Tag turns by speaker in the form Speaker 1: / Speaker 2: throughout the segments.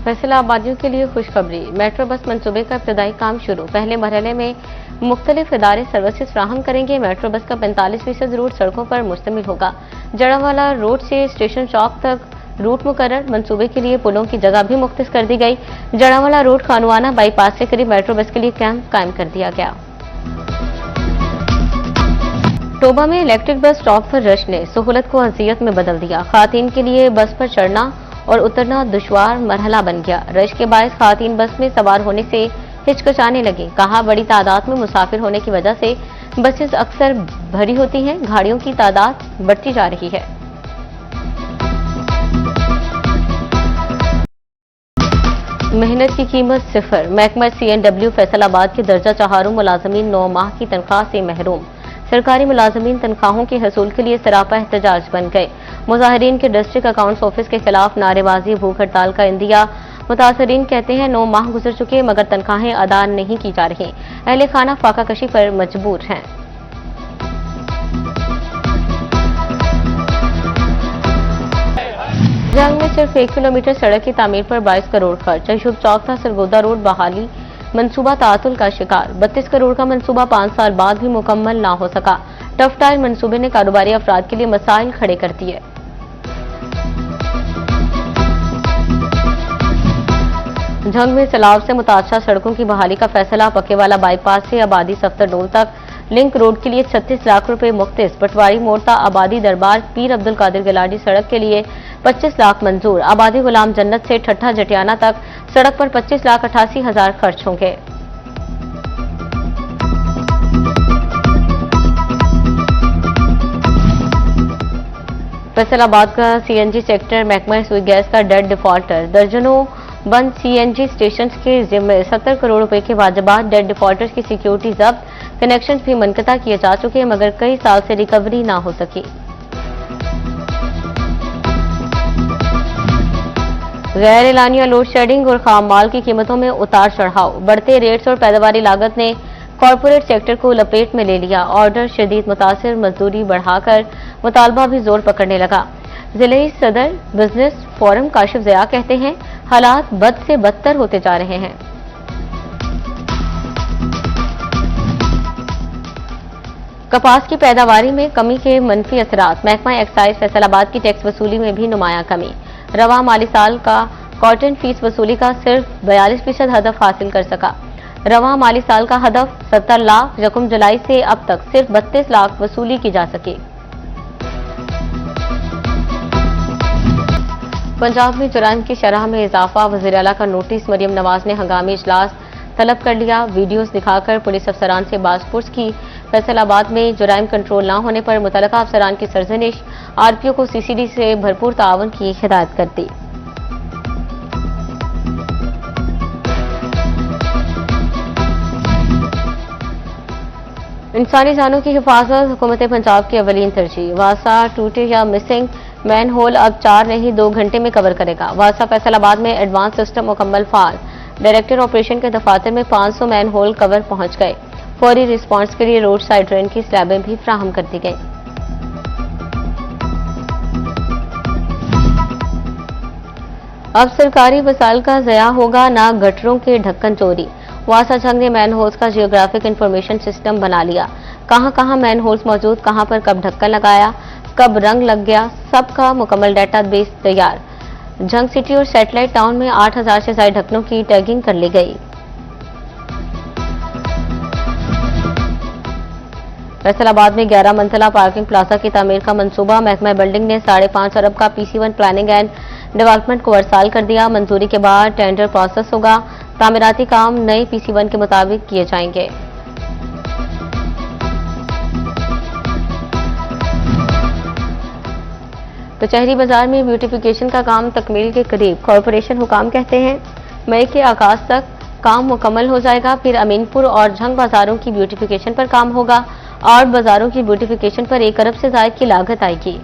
Speaker 1: फैसलाबादियों के लिए खुशखबरी। मेट्रो बस मंसूबे का इब्तदाई काम शुरू। पहले मरहले में मुख्तलिफ इदारे सर्विसेज फ्राहम करेंगे। मेट्रो बस का 45% रूट सड़कों पर मुश्तमिल होगा। जड़ावाला रोड से स्टेशन चौक तक रूट मुकर्रर। मंसूबे के लिए पुलों की जगह भी मुख्तस कर दी गई। जड़ावाला रोड खानुआना बाईपास से करीब मेट्रो बस के लिए कैंप कायम कर दिया गया। टोबा में इलेक्ट्रिक बस स्टॉप पर रश ने सहूलत को अजियत में बदल दिया। खातीन के लिए बस पर चढ़ना और उतरना दुश्वार मरहला बन गया। रश के बायस खातीन बस में सवार होने से हिचकिचाने लगी। कहा, बड़ी तादाद में मुसाफिर होने की वजह से बसेस अक्सर भरी होती हैं। गाड़ियों की तादाद बढ़ती जा रही है। मेहनत की कीमत सिफर। महकमा CNW फैसलाबाद के दर्जा चहारों मुलाजमीन 9 माह की तनख्वाह से महरूम। सरकारी मुलाजमीन तनख्वाहों के हसूल के लिए सरापा एहतजाज बन गए। मुजाहिरीन के डिस्ट्रिक्ट अकाउंट्स ऑफिस के खिलाफ नारेबाजी, भूख हड़ताल का इंदिया। मुतासरीन कहते हैं 9 माह गुजर चुके मगर तनख्वाहें अदा नहीं की जा रही। अहले खाना फाका कशी पर मजबूर हैं। जंग में सिर्फ 1 किलोमीटर सड़क की तामीर पर 22 करोड़ खर्च। अशोक चौक था सरगोदा रोड बहाली मंसूबा तातुल का शिकार। 32 करोड़ का मंसूबा 5 साल बाद भी मुकम्मल ना हो सका। टफ टाइल मंसूबे ने कारोबारी अफराद के लिए मसाइल खड़े कर दिए। जंग में सैलाब से मुतासरा सड़कों की बहाली का फैसला। पक्केवाला बाईपास से आबादी सफ्तर डोल तक लिंक रोड के लिए 36 लाख रुपए मुख्तिस। पटवारी मोड़ता आबादी दरबार पीर अब्दुल कादिर गिलाडी सड़क के लिए 25 लाख मंजूर। आबादी गुलाम जन्नत से ठट्ठा जटियाना तक सड़क पर 25,88,000 खर्च होंगे। फैसलाबाद का CNG सेक्टर महकमा सुई गैस का डेड डिफॉल्टर। दर्जनों बंद CNG स्टेशन के जिम्मे 70 करोड़ रुपए के वाजबात। डेड डिफॉल्टर्स की सिक्योरिटी जब्त, कनेक्शन भी मुनक़ता किए जा चुके हैं मगर कई साल से रिकवरी ना हो सकी। गैर एलानिया लोड शेडिंग और खाम माल की कीमतों में उतार चढ़ाव। बढ़ते रेट्स और पैदावारी लागत ने कॉरपोरेट सेक्टर को लपेट में ले लिया। ऑर्डर शदीद मुतासिर, मजदूरी बढ़ाकर मुतालबा भी जोर पकड़ने लगा। जिले सदर बिजनेस फोरम काशिफ ज़िया कहते हैं हालात बद से बदतर होते जा रहे हैं। कपास की पैदावारी में कमी के मनफी असरात। महकमा एक्साइज फैसलाबाद की टैक्स वसूली में भी नुमाया कमी। रवा माली साल का कॉटन फीस वसूली का सिर्फ 42% हदफ हासिल कर सका। रवा माली साल का हदफ 70 लाख। यकम जुलाई से अब तक सिर्फ 32 लाख वसूली की जा सकी। पंजाब में जुराइम की शरह में इजाफा। वज़ीर आला का नोटिस। मरियम नवाज ने हंगामी इजलास तलब कर लिया। वीडियोस दिखाकर पुलिस अफसरान से बासपुर्स की। फैसलाबाद में जुराइम कंट्रोल न होने पर मुतलका अफसरान की सरजनिश। RPO को CCD से भरपूर तावन की हिदायत कर दी। इंसानी जानों की हिफाजत हुकूमत पंजाब की अवलीन तरजीह। वासा टूटे या मिसिंग मैन होल अब 4 नहीं 2 घंटे में कवर करेगा। वासा फैसलाबाद में एडवांस सिस्टम मुकम्मल फाल। डायरेक्टर ऑपरेशन के दफातर में 500 मैन होल कवर पहुंच गए। फौरी रिस्पांस के लिए रोड साइड ड्रेन की स्लैबें भी फ्राहम कर दी गई। अब सरकारी वसाइल का ज़या होगा ना गटरों के ढक्कन चोरी। वासा जंग ने मैन होल्स का जियोग्राफिक इंफॉर्मेशन सिस्टम बना लिया। कहां कहां मैन होल्स मौजूद, कहां पर कब ढक्कन लगाया, कब रंग लग गया, सबका मुकम्मल डेटाबेस तैयार। जंग सिटी और सैटेलाइट टाउन में 8000 से ज्यादा ढक्कनों की टैगिंग कर ली गई। फैसलाबाद में 11 मंजिला पार्किंग प्लाजा की तामीर का मंसूबा। महकमा बिल्डिंग ने 5.5 अरब का PC1 प्लानिंग एंड डेवलपमेंट को अरसाल कर दिया। मंजूरी के बाद टेंडर प्रोसेस होगा। तामीराती काम नए PC1 के मुताबिक किए जाएंगे। कचहरी बाजार में ब्यूटिफिकेशन का काम तकमील के करीब। कॉरपोरेशन हुकाम कहते हैं मई के आगाज तक काम मुकम्मल हो जाएगा। फिर अमीनपुर और झंग बाजारों की ब्यूटिफिकेशन पर काम होगा। आर्ट बाजारों की ब्यूटिफिकेशन पर 1 अरब से ज्यादा की लागत आएगी।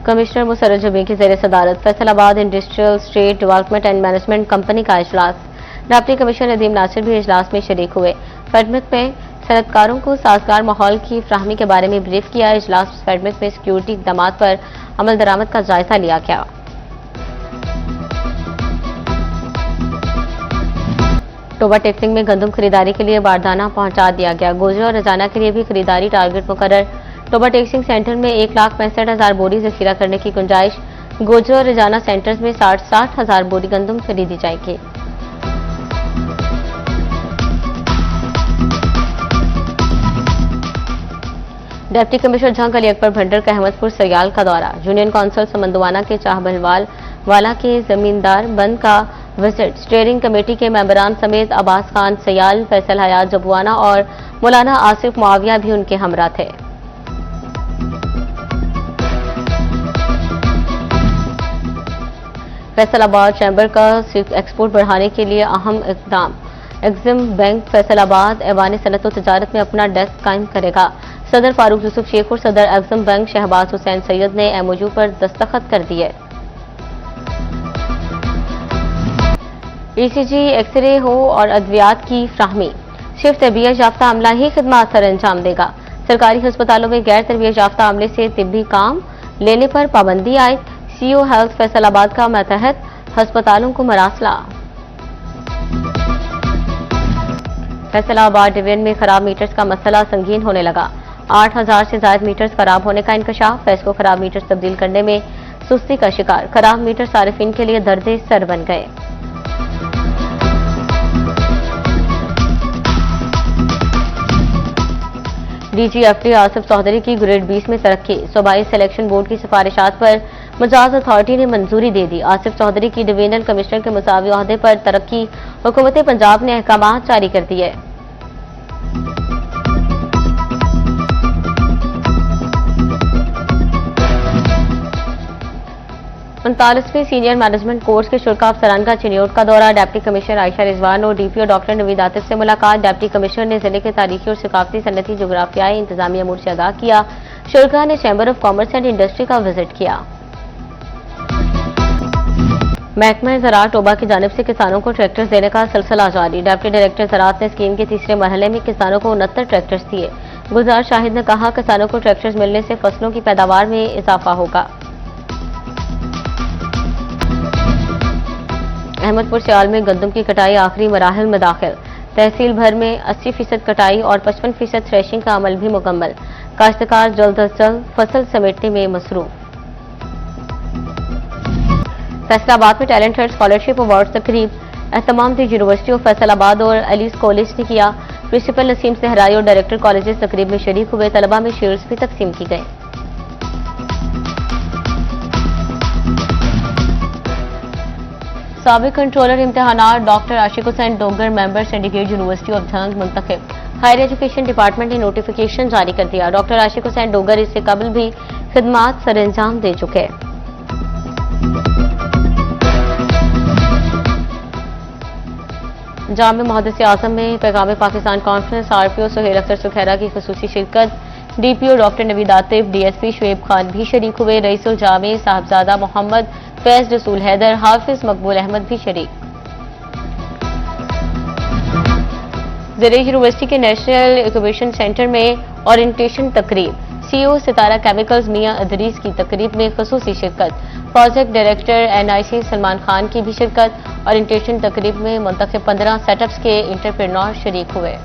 Speaker 1: कमिश्नर मुसर्रत जमी की ज़ेर सदारत Faisalabad industrial state development and management company का इजलास। डिप्टी कमिश्नर नदीम नासिर भी इजलास में शरीक हुए। खदमत में सनतकारों को साजगार माहौल की फ्राहमी के बारे में ब्रीफ किया। इजलास फेडमिक में सिक्योरिटी इकदाम पर अमल दरामद का जायजा लिया गया। टोबा टेक्सिंग में गंदम खरीदारी के लिए बारदाना पहुंचा दिया गया। गोजरा और रजाना के लिए भी खरीदारी टारगेट मुकर्रर। टोबा टेक्सिंग सेंटर में 1,65,000 बोरी जखीरा करने की गुंजाइश। गोजरा और रजाना सेंटर्स में 60,000 बोरी गंदम खरीदी जाएगी। डिप्टी कमिश्नर जंग अली अकबर भंडर का अहमदपुर सयाल का दौरा। यूनियन काउंसिल समंदवाना के चाहबलवाल वाला के जमींदार बंद का विजिट। स्टीयरिंग कमेटी के मेंबरान समेत अब्बास खान सयाल, फैसल हयात जबुआना और मौलाना आसिफ मुआविया भी उनके हमरा थे। फैसलाबाद चैम्बर का एक्सपोर्ट बढ़ाने के लिए अहम इकदाम। एग्जिम बैंक फैसलाबाद ऐवान सनत व तजारत में अपना डेस्क कायम करेगा। सदर फारूक यूसुफ शेख और सदर एग्जिम बैंक शहबाज हुसैन सैयद ने एमओयू पर दस्तखत कर दिए। ईसीजी, एक्सरे हो और अद्वियात की फ्राहमी। सिर्फ तरबियत याफ्ता अमला ही खिदमत सर अंजाम देगा। सरकारी अस्पतालों में गैर तरबियत याफ्ता अमले से तिब्बी काम लेने पर पाबंदी आए। सीओ हेल्थ फैसलाबाद का मातहत अस्पतालों को मरासला। फैसलाबाद डिवीजन में खराब मीटर्स का मसला संगीन होने लगा। 8,000 से ज्यादा मीटर्स खराब होने का इंकशाफ। फैस को खराब मीटर्स तब्दील करने में सुस्ती का शिकार। खराब मीटर सारिफिन के लिए दर्दे सर बन गए। डीजीएफटी आसिफ चौधरी की ग्रेड 20 में तरक्की। सूबाई सिलेक्शन बोर्ड की सिफारिशात पर मजाज अथॉरिटी ने मंजूरी दे दी। आसिफ चौधरी की डिवीजनल कमिश्नर के मुसावी ओहदे पर तरक्की। हुकूमत पंजाब ने अहकामात जारी कर दिए। 39वें सीनियर मैनेजमेंट कोर्स के शुल्का अफसरान का चिन्योट का दौरा। डिप्टी कमिश्नर आयशा रिजवान और डीपीओ डॉक्टर नवीद आतिफ से मुलाकात। डिप्टी कमिश्नर ने जिले के तारीखी और सकाफती सनती जोग्राफियाई इंतजामी अमूर से आगाह किया। शुल्का ने chamber of commerce and industry का विजिट किया। महकमा ज़राअत टोबा की जानिब से किसानों को ट्रैक्टर्स देने का सिलसिला जारी। डिप्टी डायरेक्टर ज़राअत ने स्कीम के तीसरे मरहले में किसानों को 69 ट्रैक्टर्स दिए। गुलजार शाहिद ने कहा, किसानों को ट्रैक्टर्स मिलने से फसलों की पैदावार में इजाफा होगा। अहमदपुर सियाल में गंदम की कटाई आखिरी मराहल में दाखिल। तहसील भर में 80% कटाई और 55% थ्रेशिंग का अमल भी मुकम्मल। काश्तकार जल्द अज जल्द फसल समेटने में मसरूफ। फैसलाबाद में टैलेंट हंट स्कॉलरशिप अवार्ड तकरीब एहतमाम यूनिवर्सिटी ऑफ फैसलाबाद और अलीस कॉलेज ने किया। प्रिंसिपल नसीम सहराई और डायरेक्टर कॉलेजेस तकरीब में शरीक हुए। तलबा में शेयर्स भी तकसीम की गई। साबिक कंट्रोलर इम्तिहानात doctor Ashiq Hussain Dogar member syndicate university of Jhang मुंतखब। हायर एजुकेशन डिपार्टमेंट ने नोटिफिकेशन जारी कर दिया। डॉक्टर आशिक हुसैन डोगर इससे कबल भी खिदमात सरअंजाम दे चुके। जामे मुहद्दिस आजम में पैगाम पाकिस्तान कॉन्फ्रेंस। आरपीओ सुहेल अख्तर सुखैरा की खुसूसी शिरकत। DPO doctor Naveed Atif, DSP Shoaib Khan भी शरीक हुए। रईसुल जामे साहबजादा मोहम्मद फैज रसूल हैदर, हाफिज मकबूल अहमद भी शरीक। ज़रिए यूनिवर्सिटी के नेशनल इंक्यूबेशन सेंटर में ओरिएंटेशन तकरीब। सीईओ सितारा केमिकल्स मियां अदरीस की तकरीब में खुसूसी शिरकत। Project director NIC Salman Khan की भी शिरकत। ओरिएंटेशन तकरीब में मुंतखब 15 सेटअप्स के एंटरप्रेन्योर शरीक हुए।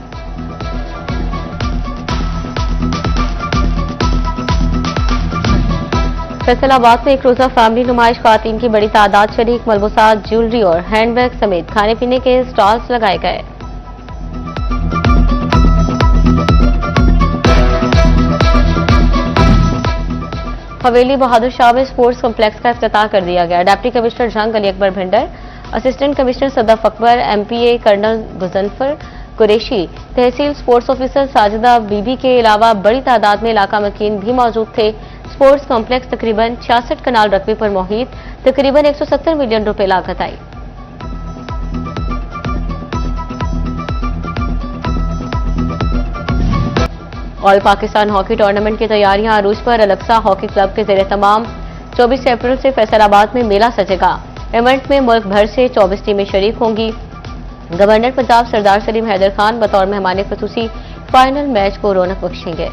Speaker 1: फैसलाबाद में एक रोजा फैमिली नुमाइश। खातन की बड़ी तादाद शरीक। मलबूसात, ज्वेलरी और हैंडबैग समेत खाने पीने के स्टॉल्स लगाए गए। हवेली बहादुर शाह में स्पोर्ट्स कॉम्प्लेक्स का इफ्तिताह कर दिया गया। Deputy commissioner Jang Ali Akbar Bhandar, assistant commissioner Sadaf Akbar, MPA colonel Ghazanfar Qureshi, tehsil sports officer Sajida Bibi के अलावा बड़ी तादाद में इलाका मकीन भी मौजूद थे। स्पोर्ट्स कॉम्प्लेक्स तकरीबन 66 कनाल रकबे पर मुहित। तकरीबन 170 मिलियन रुपए लागत आई। ऑल पाकिस्तान हॉकी टूर्नामेंट की तैयारियां अरूज पर। अलक्सा हॉकी क्लब के ज़ेरे तमाम 24 अप्रैल से फैसलाबाद में मेला सजेगा। इवेंट में मुल्क भर से 24 टीमें शरीक होंगी। गवर्नर पंजाब सरदार सलीम हैदर खान बतौर मेहमान खुसूसी फाइनल मैच को रौनक बख्शेंगे।